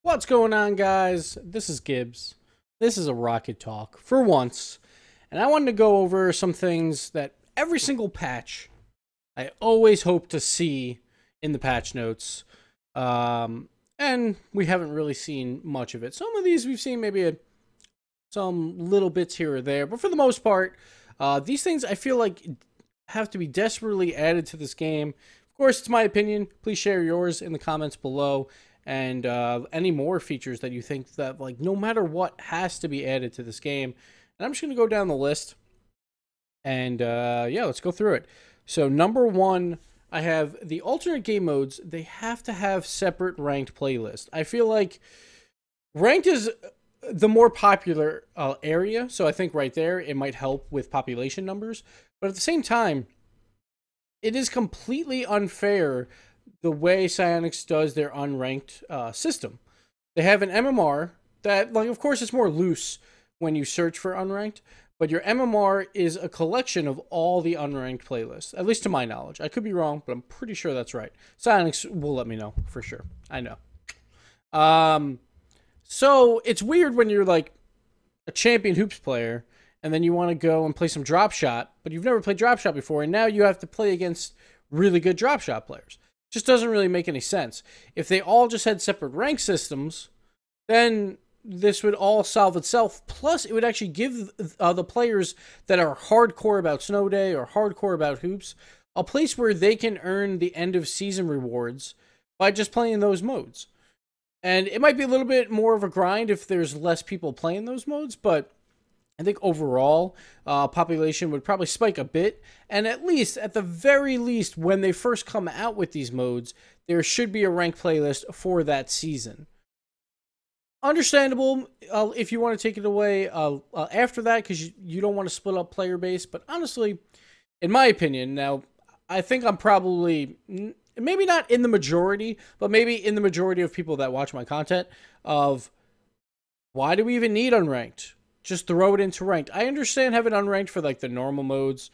What's going on, guys? This is Gibbs. This is a Rocket Talk for once, and I wanted to go over some things that every single patch I always hope to see in the patch notes, and we haven't really seen much of it. Some of these we've seen maybe some little bits here or there, but for the most part, these things I feel like have to be desperately added to this game. Of course, it's my opinion. Please share yours in the comments below. And any more features that you think that, like, no matter what, has to be added to this game. And I'm just going to go down the list. And, yeah, let's go through it. So, number one, I have the alternate game modes. They have to have separate ranked playlists. I feel like ranked is the more popular area. So, I think right there, it might help with population numbers. But at the same time, it is completely unfair the way Psyonix does their unranked system. They have an MMR that, like, of course, it's more loose when you search for unranked, but your MMR is a collection of all the unranked playlists, at least to my knowledge. I could be wrong, but I'm pretty sure that's right. Psyonix will let me know for sure. I know. So it's weird when you're like a champion hoops player and then you want to go and play some drop shot, but you've never played drop shot before, and now you have to play against really good drop shot players. Just doesn't really make any sense. If they all just had separate rank systems, then this would all solve itself. Plus, it would actually give the players that are hardcore about Snow Day or hardcore about hoops a place where they can earn the end of season rewards by just playing those modes. And it might be a little bit more of a grind if there's less people playing those modes, but I think overall, population would probably spike a bit. And at the very least, when they first come out with these modes, there should be a ranked playlist for that season. Understandable if you want to take it away after that, because you don't want to split up player base. But honestly, in my opinion, now, I think I'm probably, maybe not in the majority, but maybe in the majority of people that watch my content, of why do we even need unranked? Just throw it into ranked. I understand having unranked for, like, the normal modes.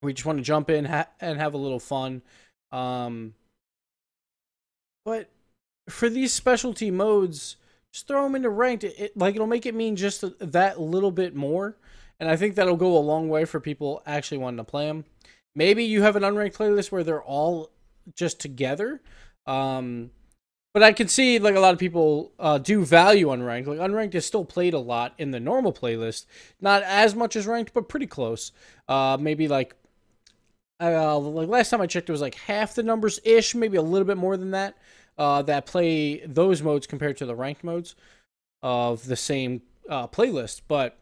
We just want to jump in and have a little fun. But for these specialty modes, just throw them into ranked. It'll make it mean just that little bit more. And I think that'll go a long way for people actually wanting to play them. Maybe you have an unranked playlist where they're all just together. But I can see, like, a lot of people do value unranked. Like, unranked is still played a lot in the normal playlist. Not as much as ranked, but pretty close. Maybe, like last time I checked, it was like half the numbers-ish, maybe a little bit more than that, that play those modes compared to the ranked modes of the same playlist. But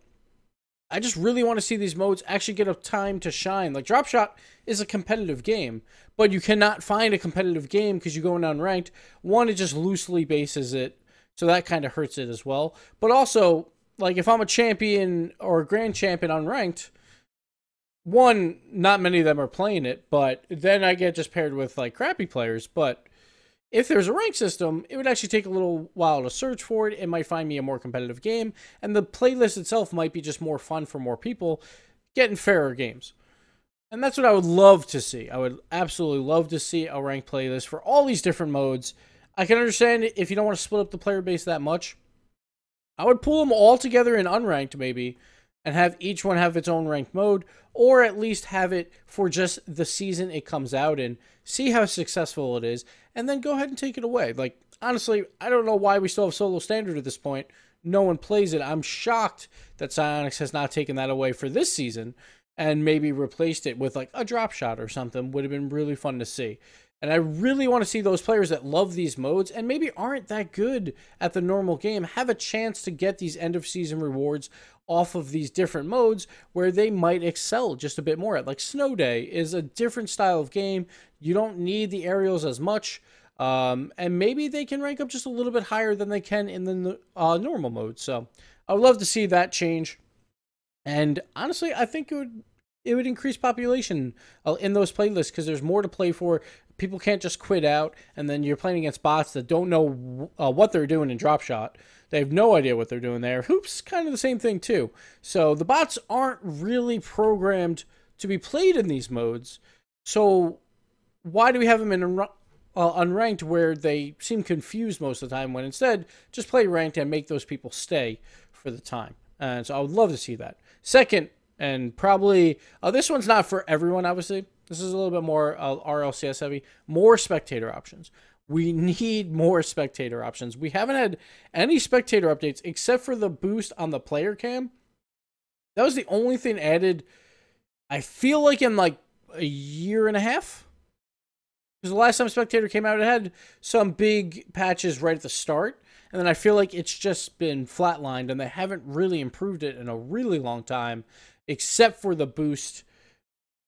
I just really want to see these modes actually get a time to shine. Like, Drop Shot is a competitive game, but you cannot find a competitive game because you're going unranked. One, it just loosely bases it, so that kind of hurts it as well. But also, like, if I'm a champion or a grand champion unranked, one, not many of them are playing it, but then I get just paired with, like, crappy players. But if there's a rank system, it would actually take a little while to search for it. It might find me a more competitive game, and the playlist itself might be just more fun for more people, getting fairer games. And that's what I would love to see. I would absolutely love to see a ranked playlist for all these different modes. I can understand if you don't want to split up the player base that much. I would pull them all together in unranked, maybe, and have each one have its own ranked mode, or at least have it for just the season it comes out in, see how successful it is, and then go ahead and take it away. Like, honestly, I don't know why we still have solo standard at this point. No one plays it. I'm shocked that Psyonix has not taken that away for this season and maybe replaced it with, like, a drop shot or something. Would have been really fun to see. And I really want to see those players that love these modes and maybe aren't that good at the normal game have a chance to get these end of season rewards off of these different modes where they might excel just a bit more at. Like, Snow Day is a different style of game. You don't need the aerials as much. And maybe they can rank up just a little bit higher than they can in the normal mode. So I would love to see that change. And honestly, I think it would increase population in those playlists because there's more to play for. People can't just quit out, and then you're playing against bots that don't know what they're doing in drop shot. They have no idea what they're doing there. Hoops, kind of the same thing too. So the bots aren't really programmed to be played in these modes. So why do we have them in unranked where they seem confused most of the time, when instead just play ranked and make those people stay for the time. And so I would love to see that. Second, and probably this one's not for everyone, obviously. This is a little bit more RLCS heavy. More spectator options. We need more spectator options. We haven't had any spectator updates except for the boost on the player cam. That was the only thing added, I feel like, in like a year and a half. Because the last time Spectator came out, it had some big patches right at the start. And then I feel like it's just been flatlined, and they haven't really improved it in a really long time, except for the boost.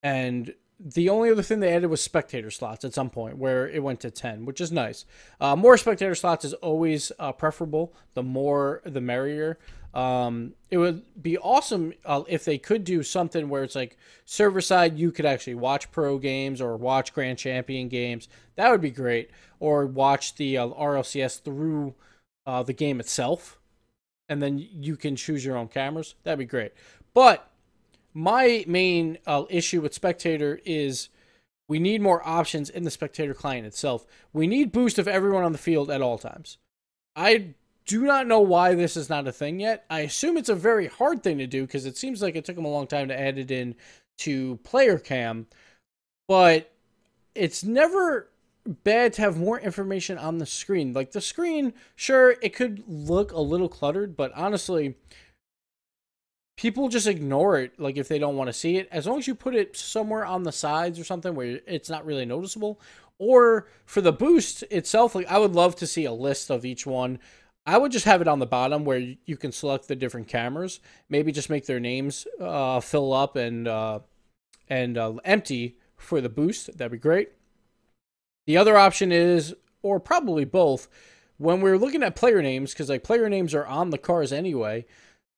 And the only other thing they added was spectator slots at some point, where it went to 10, which is nice. More spectator slots is always preferable. The more, the merrier. It would be awesome if they could do something where it's like server side, you could actually watch pro games or watch Grand Champion games. That would be great. Or watch the RLCS through the game itself, and then you can choose your own cameras. That'd be great. But my main issue with Spectator is we need more options in the Spectator client itself. We need boost of everyone on the field at all times. I do not know why this is not a thing yet. I assume it's a very hard thing to do because it seems like it took them a long time to add it in to player cam. But it's never bad to have more information on the screen. Like the screen, sure, it could look a little cluttered, but honestly, people just ignore it, like if they don't want to see it. As long as you put it somewhere on the sides or something where it's not really noticeable. Or for the boost itself, like I would love to see a list of each one. I would just have it on the bottom where you can select the different cameras. Maybe just make their names fill up and empty for the boost. That'd be great. The other option is, or probably both, when we're looking at player names, because like player names are on the cars anyway,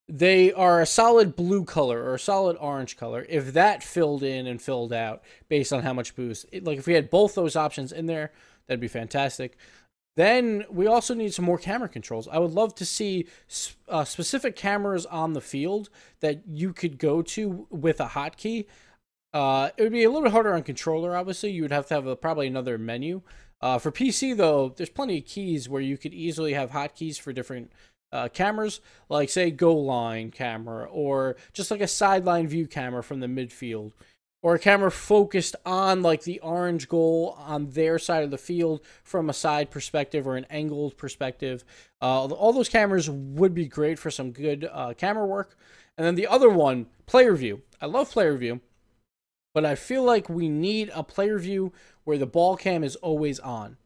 they are a solid blue color or a solid orange color. If that filled in and filled out based on how much boost, like if we had both those options in there, that'd be fantastic. Then we also need some more camera controls. I would love to see specific cameras on the field that you could go to with a hotkey. It would be a little bit harder on controller, obviously. You would have to have probably another menu. For PC, though, there's plenty of keys where you could easily have hotkeys for different cameras, like, say, goal line camera, or just like a sideline view camera from the midfield, or a camera focused on like the orange goal on their side of the field from a side perspective or an angled perspective. All those cameras would be great for some good camera work. And then the other one, player view. I love player view, but I feel like we need a player view where the ball cam is always on,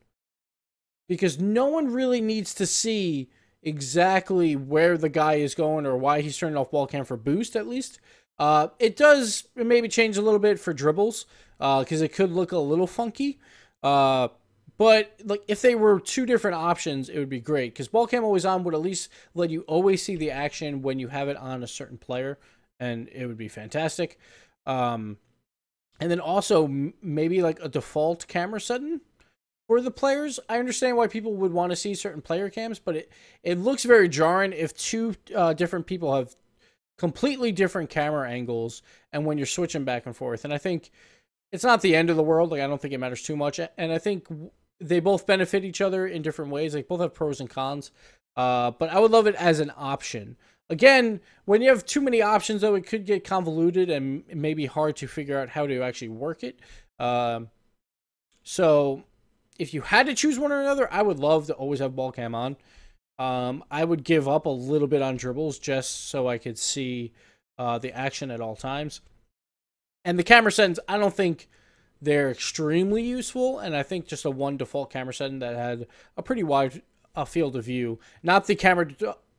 because no one really needs to see exactly where the guy is going or why he's turning off ball cam for boost, at least. It does maybe change a little bit for dribbles, because it could look a little funky. But like if they were two different options, it would be great, because ball cam always on would at least let you always see the action when you have it on a certain player, and it would be fantastic. And then also maybe like a default camera setting for the players. I understand why people would want to see certain player cams, but it looks very jarring if two different people have completely different camera angles and when you're switching back and forth. And I think it's not the end of the world. Like, I don't think it matters too much. And I think they both benefit each other in different ways. Like, both have pros and cons. But I would love it as an option. Again, when you have too many options, though, it could get convoluted and it may be hard to figure out how to actually work it. So if you had to choose one or another, I would love to always have ball cam on. I would give up a little bit on dribbles just so I could see the action at all times. And the camera settings, I don't think they're extremely useful. And I think just a one default camera setting that had a pretty wide field of view. Not the camera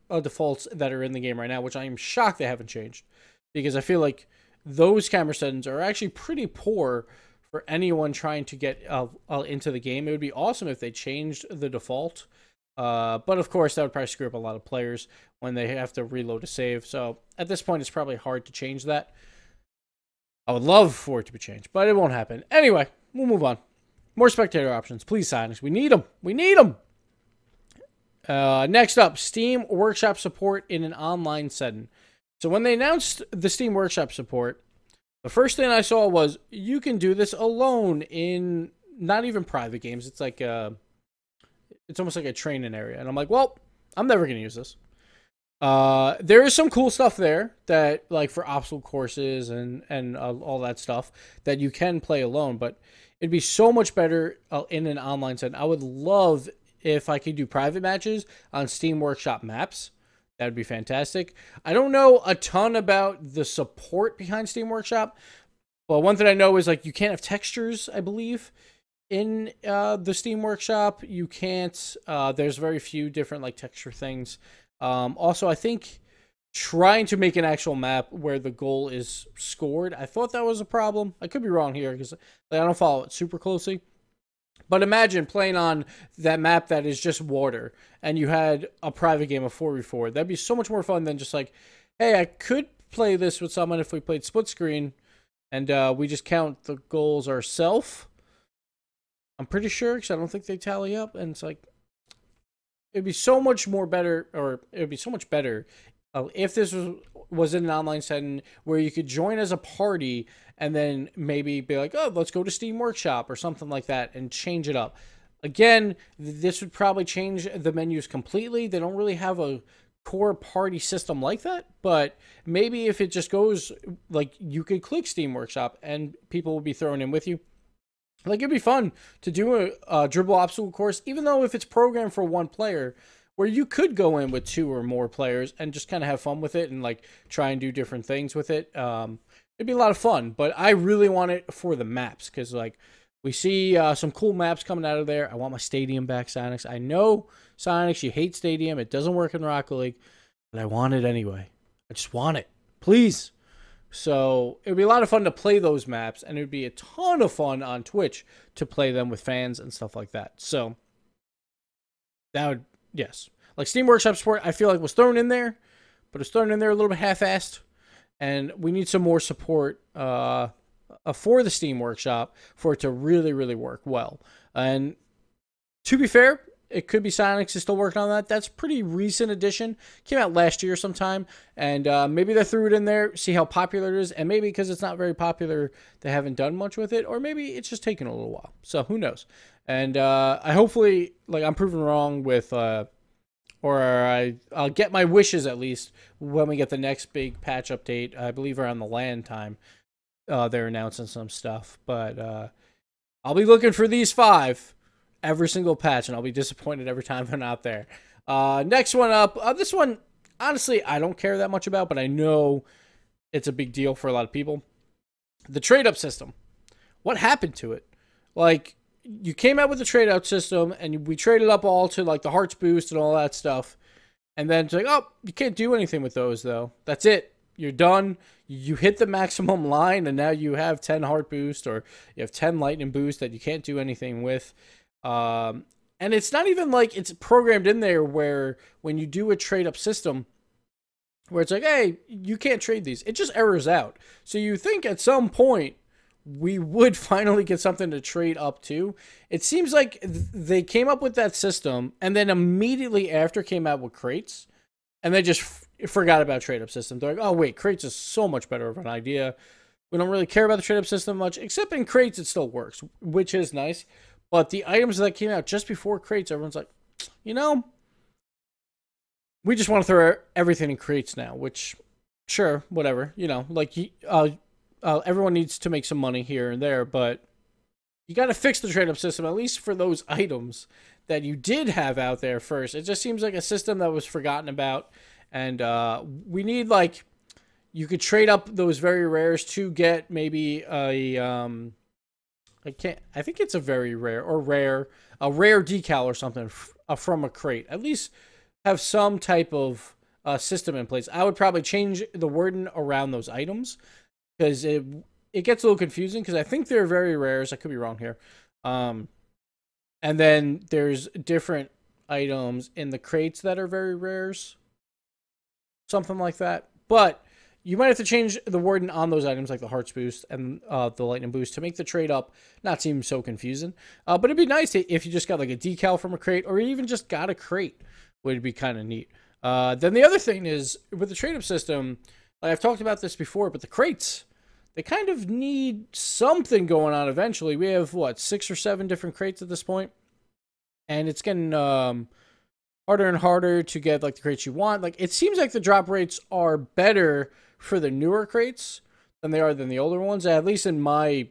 defaults that are in the game right now, which I am shocked they haven't changed. Because I feel like those camera settings are actually pretty poor for anyone trying to get into the game. It would be awesome if they changed the default. But of course, that would probably screw up a lot of players when they have to reload a save. So at this point, it's probably hard to change that. I would love for it to be changed, but it won't happen. Anyway, we'll move on. More spectator options. Please sign us. We need them. We need them. Next up, Steam Workshop support in an online setting. So when they announced the Steam Workshop support, the first thing I saw was you can do this alone in not even private games. It's like it's almost like a training area, and I'm like, well, I'm never gonna use this. There is some cool stuff there that, like, for obstacle courses and all that stuff that you can play alone, but it'd be so much better in an online setting. I would love if I could do private matches on Steam Workshop maps. That would be fantastic. I don't know a ton about the support behind Steam Workshop. Well, one thing I know is, like, you can't have textures, I believe, in the Steam Workshop. You can't, there's very few different, like, texture things. Also, I think trying to make an actual map where the goal is scored, I thought that was a problem. I could be wrong here because, like, I don't follow it super closely. But imagine playing on that map that is just water, and you had a private game of 4v4. That'd be so much more fun than just like, hey, I could play this with someone if we played split screen, and we just count the goals ourselves. I'm pretty sure, because I don't think they tally up, and it's like, it'd be so much more better, or it would be so much better if this was in an online setting where you could join as a party and then maybe be like, oh, let's go to Steam Workshop or something like that and change it up. Again, this would probably change the menus completely. They don't really have a core party system like that, but maybe if it just goes, like, you could click Steam Workshop and people will be thrown in with you. Like, it'd be fun to do a dribble obstacle course, even though if it's programmed for one player, where you could go in with 2 or more players and just kind of have fun with it and, like, try and do different things with it. It'd be a lot of fun, but I really want it for the maps because, like, we see some cool maps coming out of there. I want my stadium back, Sonics. I know, Sonics, you hate stadium. It doesn't work in Rocket League, but I want it anyway. I just want it. Please. So it would be a lot of fun to play those maps, and it would be a ton of fun on Twitch to play them with fans and stuff like that. So that would, yes. Like, Steam Workshop support, I feel like was thrown in there, but it's thrown in there a little bit half-assed, and we need some more support for the Steam Workshop for it to really, really work well. And to be fair, it could be Sonics is still working on that. That's pretty recent addition. Came out last year sometime, and maybe they threw it in there, see how popular it is, and maybe because it's not very popular, they haven't done much with it, or maybe it's just taken a little while. So who knows? And I hopefully, like, I'm proven wrong with, or I'll get my wishes at least when we get the next big patch update. I believe around the LAN time, they're announcing some stuff, but I'll be looking for these 5 every single patch, and I'll be disappointed every time they're not there. Next one up. This one, honestly, I don't care that much about, but I know it's a big deal for a lot of people. The trade-up system. What happened to it? Like, you came out with the trade-out system, and we traded up all to, like, the hearts boost and all that stuff. And then it's like, oh, you can't do anything with those, though. That's it. You're done. You hit the maximum line, and now you have 10 heart boost, or you have 10 lightning boost that you can't do anything with. And it's not even like it's programmed in there where when you do a trade-up system where it's like, hey, you can't trade these. It just errors out. So you think at some point we would finally get something to trade up to. It seems like they came up with that system and then immediately after came out with crates, and they just forgot about trade-up system. They're like, oh, wait, crates is so much better of an idea. We don't really care about the trade-up system much, except in crates it still works, which is nice. But the items that came out just before crates, everyone's like, you know, we just want to throw everything in crates now, which, sure, whatever. You know, like, everyone needs to make some money here and there, but you got to fix the trade-up system, at least for those items that you did have out there first. It just seems like a system that was forgotten about, and we need, like, you could trade up those very rares to get maybe a, I think it's a very rare, or a rare decal or something from a crate. At least have some type of system in place. I would probably change the wording around those items, because it gets a little confusing, because I think they're very rares. I could be wrong here. And then there's different items in the crates that are very rares. Something like that. But you might have to change the wording on those items, like the hearts boost and the lightning boost, to make the trade up not seem so confusing. But it'd be nice if you just got, like, a decal from a crate, or even just got a crate. Would be kind of neat. Then the other thing is, with the trade up system, like, I've talked about this before, but the crates they kind of need something going on eventually. We have, what, 6 or 7 different crates at this point? And it's getting harder and harder to get, like, the crates you want. Like, it seems like the drop rates are better for the newer crates than they are than the older ones. At least in my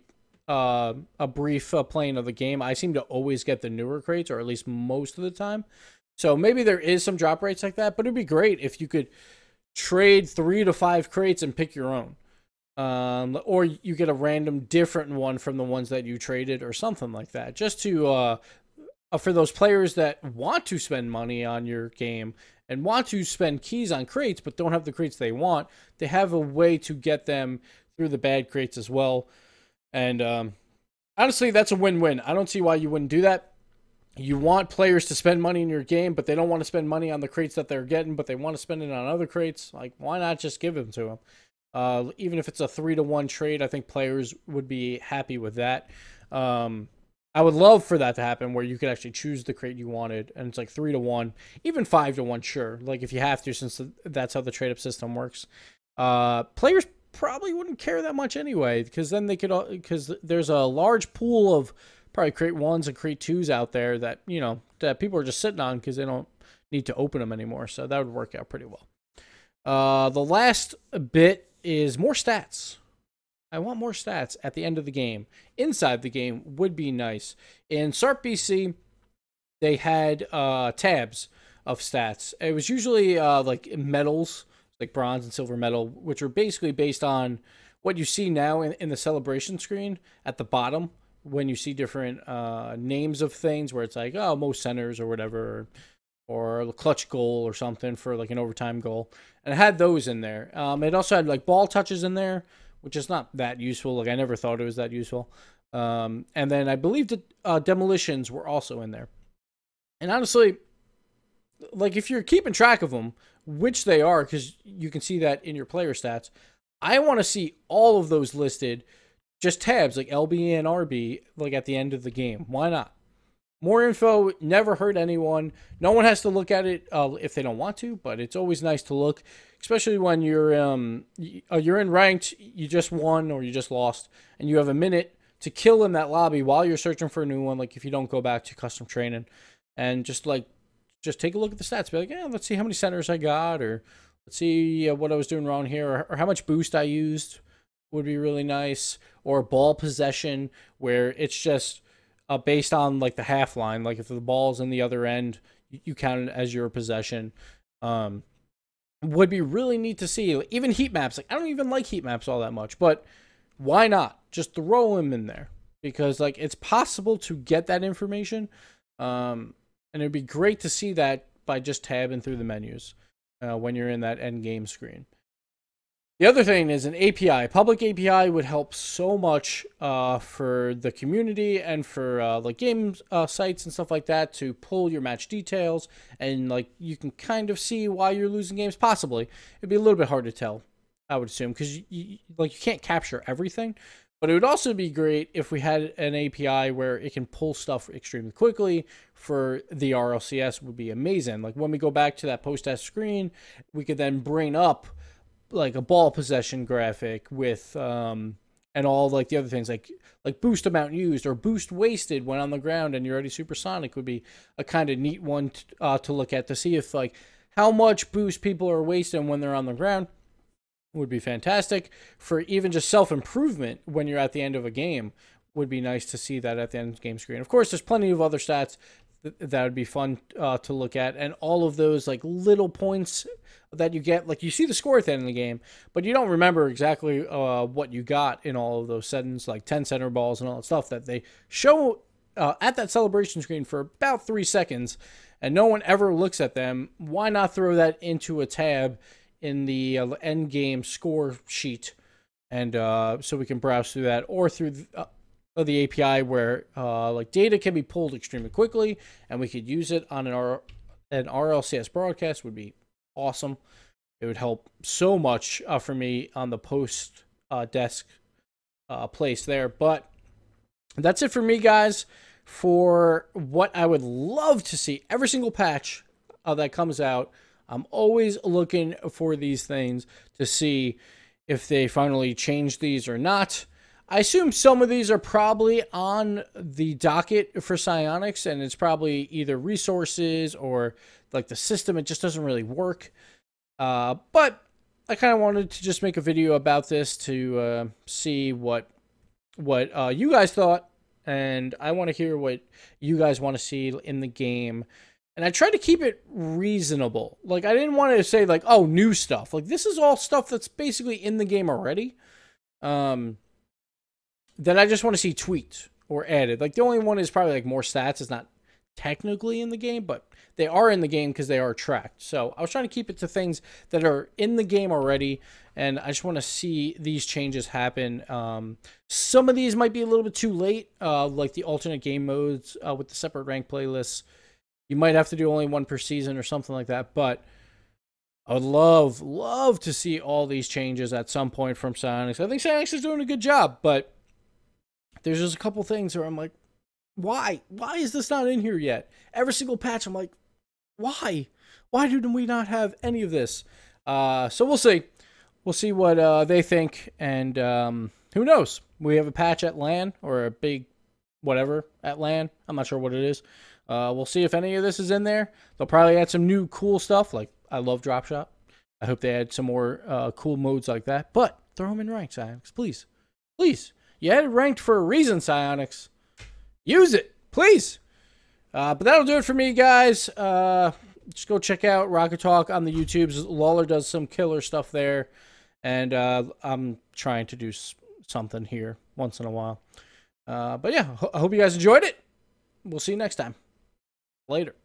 a brief playing of the game, I seem to always get the newer crates, or at least most of the time. So maybe there is some drop rates like that, but it'd be great if you could trade 3 to 5 crates and pick your own. Or you get a random different one from the ones that you traded or something like that. Just to, for those players that want to spend money on your game and want to spend keys on crates but don't have the crates they want, they have a way to get them through the bad crates as well. And honestly, that's a win-win. I don't see why you wouldn't do that. You want players to spend money in your game, but they don't want to spend money on the crates that they're getting, but they want to spend it on other crates. Like, why not just give them to them? Even if it's a 3-to-1 trade, I think players would be happy with that. I would love for that to happen, where you could actually choose the crate you wanted, and it's like 3-to-1, even 5-to-1, sure. Like, if you have to, since that's how the trade-up system works. Players probably wouldn't care that much anyway, because then they could, because there's a large pool of probably crate 1s and crate 2s out there that, you know, that people are just sitting on because they don't need to open them anymore. So that would work out pretty well. The last bit is more stats. I want more stats at the end of the game. Inside the game would be nice. In SARP BC, they had tabs of stats. It was usually like medals, like bronze and silver medal, which are basically based on what you see now in the celebration screen at the bottom, when you see different names of things, where it's like, oh, most centers or whatever, or a clutch goal or something for like an overtime goal. And it had those in there. It also had like ball touches in there, which is not that useful. Like, I never thought it was that useful. And then I believe that demolitions were also in there. And honestly, like, if you're keeping track of them, which they are, because you can see that in your player stats, I want to see all of those listed, just tabs like LB and RB, like at the end of the game. Why not? More info never hurt anyone. No one has to look at it if they don't want to, but it's always nice to look, especially when you're in ranked, you just won or you just lost, and you have a minute to kill in that lobby while you're searching for a new one. Like, if you don't go back to custom training, and just take a look at the stats. Be like, yeah, let's see how many centers I got, or let's see what I was doing wrong here, or how much boost I used would be really nice. Or ball possession, where it's just based on like the half line. Like, if the ball's in the other end, you count it as your possession. Would be really neat to see. Even heat maps. Like, I don't even like heat maps all that much, but why not just throw them in there? Because, like, it's possible to get that information. And it'd be great to see that by just tabbing through the menus when you're in that end game screen. The other thing is an API. Public API would help so much for the community and for like game sites and stuff like that, to pull your match details, and like you can kind of see why you're losing games. Possibly, it'd be a little bit hard to tell, I would assume, because you can't capture everything. But it would also be great if we had an API where it can pull stuff extremely quickly for the RLCS. Would be amazing. Like, when we go back to that post-test screen, we could then bring up like a ball possession graphic with and all like the other things, like boost amount used or boost wasted when on the ground and you're already supersonic, would be a kind of neat one to look at, to see if like how much boost people are wasting when they're on the ground. Would be fantastic for even just self-improvement when you're at the end of a game. Would be nice to see that at the end of the game screen. Of course, there's plenty of other stats that would be fun to look at, and all of those like little points that you get, like you see the score at the end of the game, but you don't remember exactly what you got in all of those settings, like 10 center balls and all that stuff that they show at that celebration screen for about 3 seconds, and no one ever looks at them. Why not throw that into a tab in the end game score sheet, and so we can browse through that, or through the API where like data can be pulled extremely quickly, and we could use it on an RLCS broadcast. Would be awesome. It would help so much for me on the post desk place there. But that's it for me, guys, for what I would love to see every single patch that comes out. I'm always looking for these things to see if they finally change these or not. I assume some of these are probably on the docket for Psionics, and it's probably either resources or like the system. It just doesn't really work. But I kind of wanted to just make a video about this to see what you guys thought, and I want to hear what you guys want to see in the game. And I tried to keep it reasonable. Like, I didn't want to say, like, oh, new stuff. Like, this is all stuff that's basically in the game already. Then I just want to see tweaked or added. Like, the only one is probably, like, more stats. It's not technically in the game, but they are in the game because they are tracked. So I was trying to keep it to things that are in the game already, and I just want to see these changes happen. Some of these might be a little bit too late, like the alternate game modes with the separate rank playlists. You might have to do only one per season or something like that, but I would love to see all these changes at some point from Psionics. I think Psionics is doing a good job, but there's just a couple things where I'm like, why? Why is this not in here yet? Every single patch, I'm like, why? Why do we not have any of this? So we'll see. We'll see what they think, and who knows? We have a patch at LAN, or a big whatever at LAN. I'm not sure what it is. We'll see if any of this is in there. They'll probably add some new cool stuff, like I love Drop Shot. I hope they add some more cool modes like that. But throw them in ranked, Psionics, please. Please. You had it ranked for a reason, Psionics. Use it, please. But that'll do it for me, guys. Just go check out Rocket Talk on the YouTubes. Lawler does some killer stuff there. And I'm trying to do something here once in a while. But yeah, I hope you guys enjoyed it. We'll see you next time. Later.